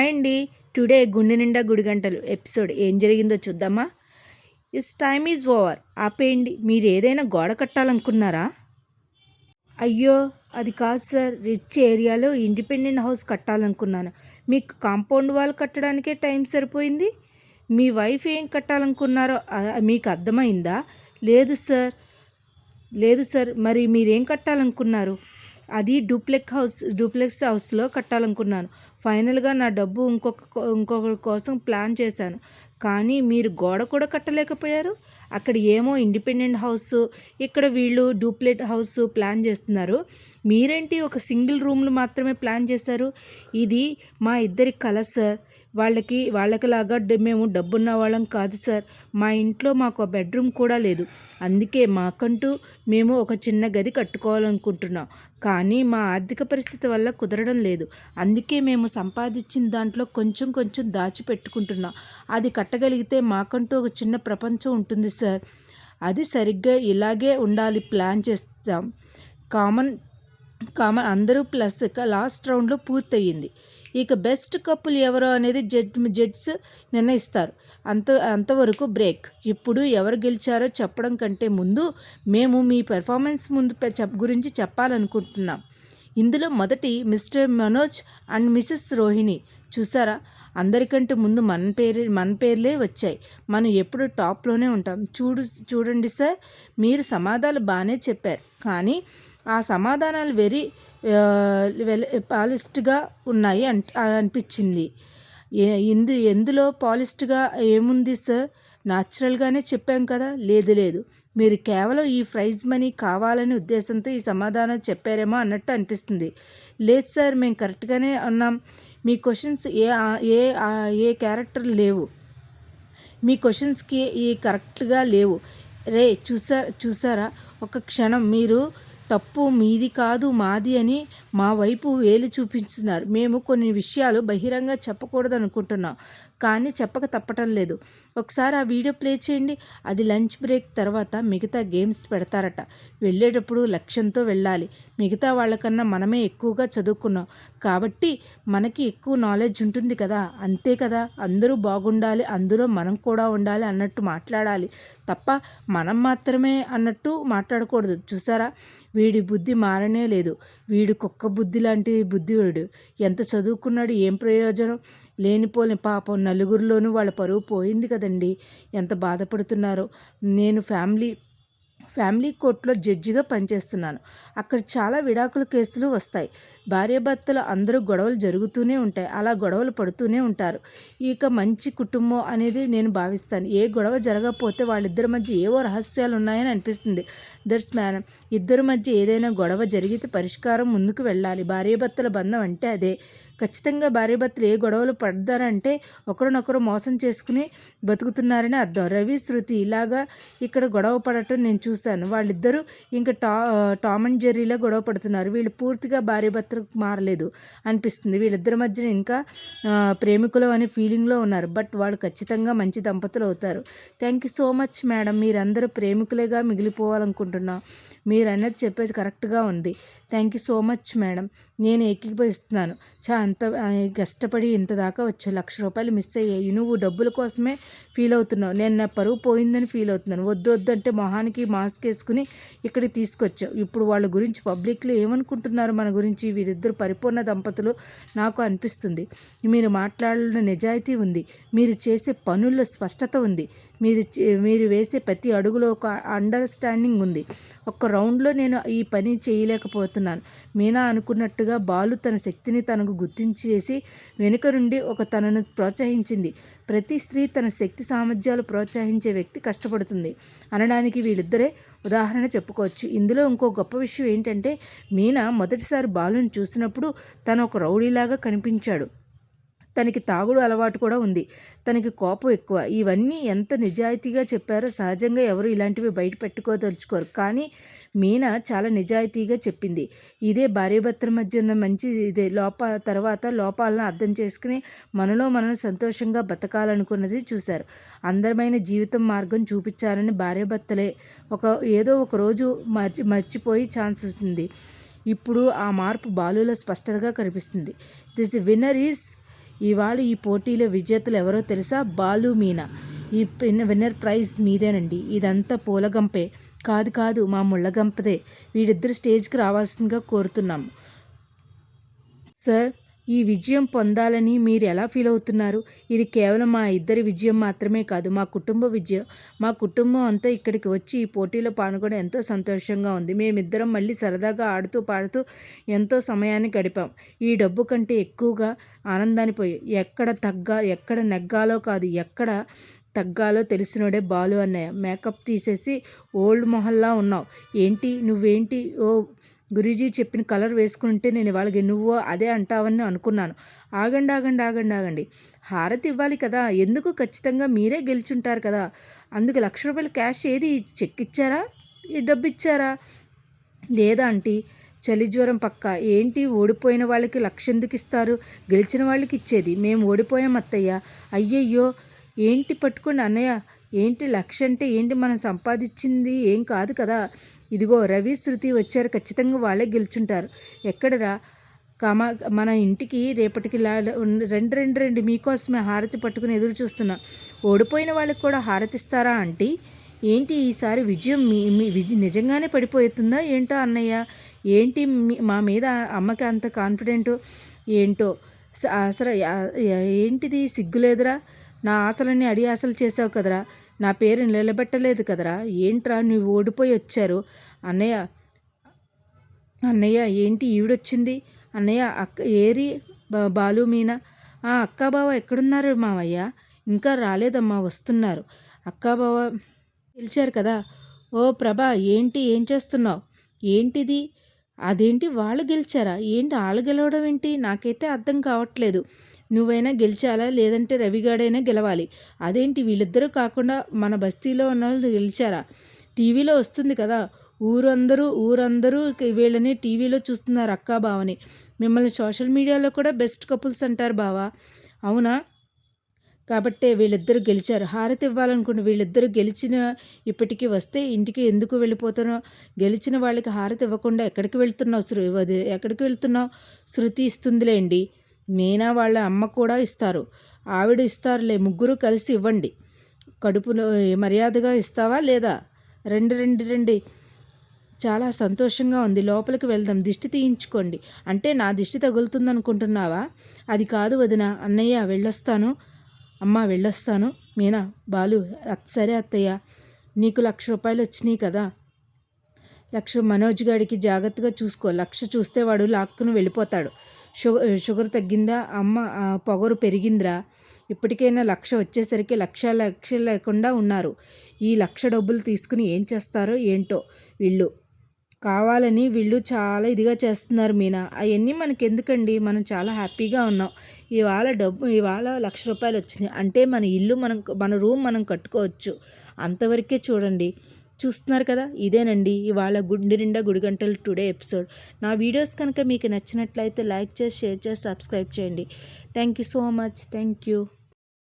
Hi అండి. Today గుండె నిండా గుడిగంటలు ఎపిసోడ్ ఏం జరిగిందో చూద్దామా. Is time is over. ఆపేయండి. మీరు ఏదైనా గోడ కట్టాలనుకున్నారా? అయ్యో అది కాదు సార్, రిచ్ ఏరియాలో ఇండిపెండెంట్ హౌస్ కట్టాలనుకున్నాను. మీకు కాంపౌండ్ వాల్ కట్టడానికే టైం సరిపోయింది. మీ వైఫ్ ఏం కట్టాలనుకున్నారో మీకు అర్థమైందా? లేదు సార్, మరి మీరేం కట్టాలనుకున్నారు? అది డూప్లెక్స్ హౌస్లో కట్టాలనుకున్నాను. ఫైనల్గా నా డబ్బు ఇంకొకరి కోసం ప్లాన్ చేశాను. కానీ మీరు గోడ కూడా కట్టలేకపోయారు. అక్కడ ఏమో ఇండిపెండెంట్ హౌస్, ఇక్కడ వీళ్ళు డూప్లెట్ హౌస్ ప్లాన్ చేస్తున్నారు. మీరేంటి ఒక సింగిల్ రూమ్లు మాత్రమే ప్లాన్ చేశారు. ఇది మా ఇద్దరి కల సార్. వాళ్ళకిలాగా మేము డబ్బున్న వాళ్ళం కాదు సార్. మా ఇంట్లో మాకు ఒక బెడ్రూమ్ కూడా లేదు. అందుకే మాకంటూ మేము ఒక చిన్న గది కట్టుకోవాలనుకుంటున్నాం. కానీ మా ఆర్థిక పరిస్థితి వల్ల కుదరడం లేదు. అందుకే మేము సంపాదించిన దాంట్లో కొంచెం కొంచెం దాచిపెట్టుకుంటున్నాం. అది కట్టగలిగితే మాకంటూ ఒక చిన్న ప్రపంచం ఉంటుంది సార్. అది సరిగ్గా ఇలాగే ఉండాలి. ప్లాన్ చేస్తాం. కామన్ అందరూ ప్లస్ లాస్ట్ రౌండ్లో పూర్తయింది. ఇక బెస్ట్ కపుల్ ఎవరో అనేది జడ్జ్ నిర్ణయిస్తారు. అంతవరకు బ్రేక్. ఇప్పుడు ఎవరు గెలిచారో చెప్పడం కంటే ముందు మేము మీ పెర్ఫార్మెన్స్ గురించి చెప్పాలనుకుంటున్నాం. ఇందులో మొదటి mister Manoj and Mrs Rohini. చూసారా, అందరికంటే ముందు మన పేర్లే వచ్చాయి. మనం ఎప్పుడు టాప్లోనే ఉంటాం. చూడండి సార్, మీరు సమాధానాలు బాగానే చెప్పారు. కానీ ఆ సమాధానాలు వెరీ పాలిస్ట్గా ఉన్నాయి అనిపించింది. ఎందులో పాలిస్ట్గా ఏముంది సార్? న్యాచురల్గానే చెప్పాం కదా. లేదు, మీరు కేవలం ఈ ప్రైజ్ మనీ కావాలనే ఉద్దేశంతో ఈ సమాధానం చెప్పారేమో అన్నట్టు అనిపిస్తుంది. లేదు సార్, మేము కరెక్ట్గానే అన్నాం. మీ క్వశ్చన్స్ ఏ క్యారెక్టర్ లేవు. మీ క్వశ్చన్స్కి కరెక్ట్గా లేవు. చూసారా, ఒక క్షణం మీరు తప్పు మీది కాదు మాది అని మా వైపు వేలు చూపిస్తున్నారు. మేము కొన్ని విషయాలు బహిరంగ చెప్పకూడదు అనుకుంటున్నాం, కానీ చెప్పక తప్పటం లేదు. ఒకసారి ఆ వీడియో ప్లే చేయండి. అది లంచ్ బ్రేక్ తర్వాత మిగతా గేమ్స్ పెడతారట. వెళ్ళేటప్పుడు లక్ష్యంతో వెళ్ళాలి. మిగతా వాళ్ళకన్నా మనమే ఎక్కువగా చదువుకున్నాం కాబట్టి మనకి ఎక్కువ నాలెడ్జ్ ఉంటుంది కదా. అంతే కదా, అందరూ బాగుండాలి, అందులో మనం కూడా ఉండాలి అన్నట్టు మాట్లాడాలి తప్ప మనం మాత్రమే అన్నట్టు మాట్లాడకూడదు. చూసారా, వీడి బుద్ధి మారనే లేదు. వీడు కుక్క బుద్ధి లాంటి బుద్ధివాడు. ఎంత చదువుకున్నాడు, ఏం ప్రయోజనం? లేనిపోని పాపం నలుగురిలోనూ వాళ్ళ పరువు పోయింది కదండి. ఎంత బాధపడుతున్నారో. నేను ఫ్యామిలీ కోర్టులో జడ్జిగా పనిచేస్తున్నాను. అక్కడ చాలా విడాకుల కేసులు వస్తాయి. భార్యాభర్తలు అందరూ గొడవలు జరుగుతూనే ఉంటాయి. అలా గొడవలు పడుతూనే ఉంటారు. ఇక మంచి కుటుంబం అనేది నేను భావిస్తాను. ఏ గొడవ జరగకపోతే వాళ్ళిద్దరి మధ్య ఏవో రహస్యాలు ఉన్నాయని అనిపిస్తుంది. That's man. ఇద్దరి మధ్య ఏదైనా గొడవ జరిగితే పరిష్కారం ముందుకు వెళ్ళాలి. భార్యాభర్తల బంధం అంటే అదే. ఖచ్చితంగా భార్యాభర్తలు ఏ గొడవలు పడ్డారంటే ఒకరినొకరు మోసం చేసుకుని బతుకుతున్నారని అర్థం. రవి, శృతి ఇలాగా ఇక్కడ గొడవ పడటం నేను చూశాను. వాళ్ళిద్దరూ ఇంకా టామ్ అండ్ జెర్రీలా గొడవ పడుతున్నారు. వీళ్ళు పూర్తిగా భార్యాభర్తలు మారలేదు అనిపిస్తుంది. వీళ్ళిద్దరి మధ్యన ఇంకా ప్రేమికులు అనే ఫీలింగ్లో ఉన్నారు. బట్ వాళ్ళు ఖచ్చితంగా మంచి దంపతులు అవుతారు. Thank you so much madam. మీరందరూ ప్రేమికులేగా మిగిలిపోవాలనుకుంటున్నాం. మీరు అన్నది చెప్పేది కరెక్ట్గా ఉంది. Thank you so much madam. నేను ఏకీభవిస్తున్నాను. అంత కష్టపడి ఇంత దాకా వచ్చే ₹1,00,000 మిస్ అయ్యాయి. నువ్వు డబ్బుల కోసమే ఫీల్ అవుతున్నావు. నేను నా పరువు పోయిందని ఫీల్ అవుతున్నాను. వద్దు అంటే మొహానికి మాస్క్ వేసుకుని ఇక్కడికి తీసుకొచ్చావు. ఇప్పుడు వాళ్ళ గురించి పబ్లిక్లో ఏమనుకుంటున్నారు మన గురించి? వీరిద్దరు పరిపూర్ణ దంపతులు నాకు అనిపిస్తుంది. మీరు మాట్లాడాలని నిజాయితీ ఉంది. మీరు చేసే పనుల్లో స్పష్టత ఉంది. మీరు వేసే ప్రతి అడుగులో ఒక అండర్స్టాండింగ్ ఉంది. ఒక్క రౌండ్లో నేను ఈ పని చేయలేకపోతున్నాను. మీనా అనుకున్నట్టుగా బాలు తన శక్తిని తనకు గుర్తించేసి వెనుక నుండి తనను ప్రోత్సహించింది. ప్రతి స్త్రీ తన శక్తి సామర్థ్యాలు ప్రోత్సహించే వ్యక్తి కష్టపడుతుంది అనడానికి వీళ్ళిద్దరే ఉదాహరణ చెప్పుకోవచ్చు. ఇందులో ఇంకో గొప్ప విషయం ఏంటంటే, మీనా మొదటిసారి బాలుని చూసినప్పుడు తను ఒక రౌడీలాగా కనిపించాడు. తనకి తాగుడు అలవాటు కూడా ఉంది. తనకి కోపం ఎక్కువ. ఇవన్నీ ఎంత నిజాయితీగా చెప్పారో. సహజంగా ఎవరు ఇలాంటివి బయట పెట్టుకోదలుచుకోరు. కానీ మీనా చాలా నిజాయితీగా చెప్పింది. ఇదే భార్యాభర్తల మధ్య ఉన్న మంచి ఇదే తర్వాత లోపాలను అర్థం చేసుకుని మనం సంతోషంగా బతకాలనుకున్నది చూశారు. అందమైన జీవితం మార్గం చూపించాలని భార్యాభర్తలే ఏదో ఒక రోజు మర్చిపోయి ఛాన్స్ ఉంటుంది. ఇప్పుడు ఆ మార్పు బాలులో స్పష్టంగా కనిపిస్తుంది. దిస్ విన్నర్ ఈజ్ ఇవాళ ఈ పోటీలో విజేతలు ఎవరో తెలుసా? బాలు మీనా. ఈ విన్నర్ ప్రైజ్ మీదేనండి. ఇదంతా పూలగంపే. కాదు కాదు, మా ముళ్ళగంపదే. వీరిద్దరు స్టేజ్కి రావాల్సిందిగా కోరుతున్నాం. సార్, ఈ విజయం పొందాలని మీరు ఎలా ఫీల్ అవుతున్నారు? ఇది కేవలం మా ఇద్దరి విజయం మాత్రమే కాదు, మా కుటుంబ విజయం. మా కుటుంబం అంతా ఇక్కడికి వచ్చి ఈ పోటీలో పాల్గొనడం ఎంతో సంతోషంగా ఉంది. మేమిద్దరం మళ్ళీ సరదాగా ఆడుతూ పాడుతూ ఎంతో సమయాన్ని గడిపాం. ఈ డబ్బు కంటే ఎక్కువగా ఆనందాన్ని పోయి ఎక్కడ నెగ్గాలో కాదు, ఎక్కడ తగ్గాలో తెలిసినోడే బాలు అన్నయ్య. మేకప్ తీసేసి ఓల్డ్ మొహల్లా ఉన్నావు. ఏంటి నువ్వేంటి? ఓ గురూజీ చెప్పిన కలర్ వేసుకుంటే నేను ఇవాళ నువ్వు అదే అంటావని అనుకున్నాను. ఆగండి, హారతి ఇవ్వాలి కదా, ఎందుకు? ఖచ్చితంగా మీరే గెలుచుంటారు కదా. అందుకు ₹1,00,000 క్యాష్ ఏది? చెక్ ఇచ్చారా? ఈ డబ్బు ఇచ్చారా? లేదా ఆంటీ, చలి జ్వరం పక్క. ఏంటి, ఓడిపోయిన వాళ్ళకి 1,00,000 ఎందుకు ఇస్తారు? గెలిచిన వాళ్ళకి ఇచ్చేది. మేము ఓడిపోయాం అత్తయ్య. అయ్యయ్యో, ఏంటి పట్టుకోండి అన్నయ్య. ఏంటి 1,00,000 అంటే ఏంటి? మనం సంపాదించింది ఏం కాదు కదా. ఇదిగో రవి, శృతి వచ్చారు, ఖచ్చితంగా వాళ్ళే గెలుచుంటారు. ఎక్కడరా మన ఇంటికి రేపటికి రెండు మీకోసమే హారతి పట్టుకుని ఎదురు చూస్తున్నా. ఓడిపోయిన వాళ్ళకి కూడా హారతి ఇస్తారా ఆంటీ? ఏంటి ఈసారి విజయం నిజంగానే పడిపోతుందా ఏంటో అన్నయ్య? ఏంటి మా మీద అమ్మకి అంత కాన్ఫిడెంట్ ఏంటో? అసలు ఏంటిది, సిగ్గులేదురా? నా ఆశలన్నీ అడి ఆశలు చేసావు కదరా, నా పేరు నిలబెట్టలేదు కదరా. ఏంట్రా నువ్వు ఓడిపోయి వచ్చారు? అన్నయ్య ఏంటి ఈవిడొచ్చింది? అన్నయ్య అక్క ఏరి బాలు మీనా. అక్కా బావ ఎక్కడున్నారు మావయ్య? ఇంకా రాలేదమ్మా, వస్తున్నారు. అక్కా బావ పిలిచారు కదా. ఓ ప్రభా, ఏంటి, ఏం చేస్తున్నావు? ఏంటిది? అదేంటి, వాళ్ళు గెలిచారా ఏంటి? వాళ్ళు గెలవడం ఏంటి? నాకైతే అర్థం కావట్లేదు. నువ్వైనా గెలిచాలా, లేదంటే రవిగాడైనా గెలవాలి. అదేంటి వీళ్ళిద్దరూ కాకుండా మన బస్తీలో ఉన్న వాళ్ళు గెలిచారా? టీవీలో వస్తుంది కదా, ఊరందరూ వీళ్ళని టీవీలో చూస్తున్నారు, అక్కా బావని. మిమ్మల్ని సోషల్ మీడియాలో కూడా బెస్ట్ కపుల్స్ అంటారు బావా. అవునా? కాబట్టే వీళ్ళిద్దరూ గెలిచారు. హారతి ఇవ్వాలనుకుంటే వీళ్ళిద్దరూ గెలిచిన ఇప్పటికీ వస్తే ఇంటికి ఎందుకు వెళ్ళిపోతున్నావు? గెలిచిన వాళ్ళకి హారతి ఇవ్వకుండా ఎక్కడికి వెళ్తున్నావు? శృతి ఇస్తుందిలేండి. మీనా వాళ్ళ అమ్మ కూడా ఇస్తారు. ఆవిడ ఇస్తారులే, ముగ్గురు కలిసి ఇవ్వండి. కడుపులో మర్యాదగా ఇస్తావా లేదా? రండి. చాలా సంతోషంగా ఉంది, లోపలికి వెళ్దాం. దిష్టి తీయించుకోండి. అంటే నా దిష్టి తగులుతుంది అనుకుంటున్నావా? అది కాదు వదిన. అన్నయ్య వెళ్ళొస్తాను, అమ్మ వెళ్ళొస్తాను. మీనా, బాలు, సరే అత్తయ్య. నీకు ₹1,00,000 వచ్చినాయి కదా. 1,00,000 మనోజ్ గాడికి జాగ్రత్తగా చూసుకో. 1,00,000 చూస్తే వాడు లాక్కుని వెళ్ళిపోతాడు. షుగర్ తగ్గిందా? అమ్మ పొగరు పెరిగిందిరా. ఇప్పటికైనా 1,00,000 వచ్చేసరికి లక్ష్య లేకుండా ఉన్నారు. ఈ 1,00,000 డబ్బులు తీసుకుని ఏం చేస్తారో ఏంటో వీళ్ళు. కావాలని వీళ్ళు చాలా ఇదిగా చేస్తున్నారు మీనా. అవన్నీ మనకెందుకండి, మనం చాలా హ్యాపీగా ఉన్నాం. ఇవాళ ₹1,00,000 వచ్చినాయి అంటే మన రూమ్ మనం కట్టుకోవచ్చు. అంతవరకే చూడండి. చూస్తున్నారు కదా, ఇదేనండి ఇవాళ గుండె నిండా గుడిగంటలు టుడే ఎపిసోడ్. నా వీడియోస్ కనుక మీకు నచ్చినట్లయితే లైక్ చేసి, షేర్ చేసి, సబ్స్క్రైబ్ చేయండి. Thank you so much. Thank you.